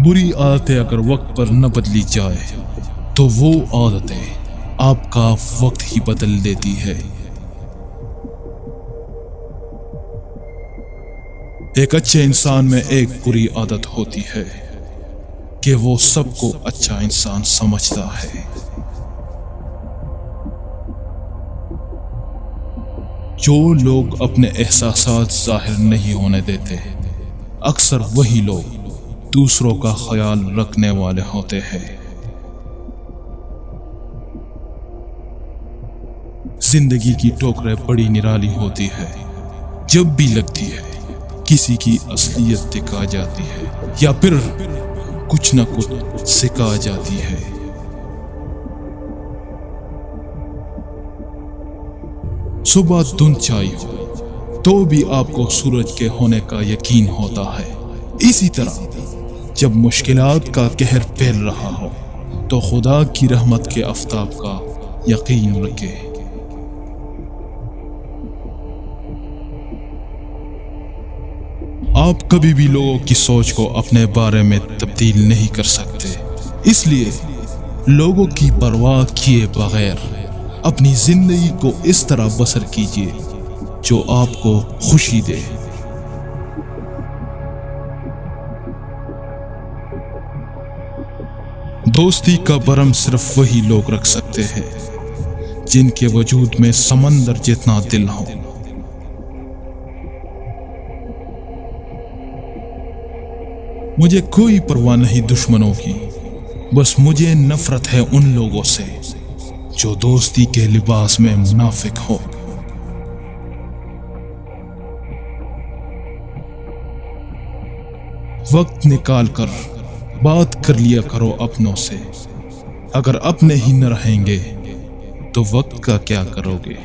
बुरी आदतें अगर वक्त पर न बदली जाए तो वो आदतें आपका वक्त ही बदल देती है। एक अच्छे इंसान में एक बुरी आदत होती है कि वो सबको अच्छा इंसान समझता है। जो लोग अपने एहसासात जाहिर नहीं होने देते, अक्सर वही लोग दूसरों का ख्याल रखने वाले होते हैं। जिंदगी की टोकरें बड़ी निराली होती है। जब भी लगती है किसी की असलियत दिखा जाती है या फिर कुछ न कुछ सिखा जाती है। सुबह धुंध छाई हो तो भी आपको सूरज के होने का यकीन होता है। इसी तरह जब मुश्किलात का कहर फैल रहा हो तो खुदा की रहमत के आफताब का यकीन रखे। आप कभी भी लोगों की सोच को अपने बारे में तब्दील नहीं कर सकते, इसलिए लोगों की परवाह किए बगैर अपनी जिंदगी को इस तरह बसर कीजिए जो आपको खुशी दे। दोस्ती का भरम सिर्फ वही लोग रख सकते हैं जिनके वजूद में समंदर जितना दिल हो। मुझे कोई परवाह नहीं दुश्मनों की, बस मुझे नफरत है उन लोगों से जो दोस्ती के लिबास में मुनाफिक हो। वक्त निकाल कर बात कर लिया करो अपनों से। अगर अपने ही न रहेंगे तो वक्त का क्या करोगे।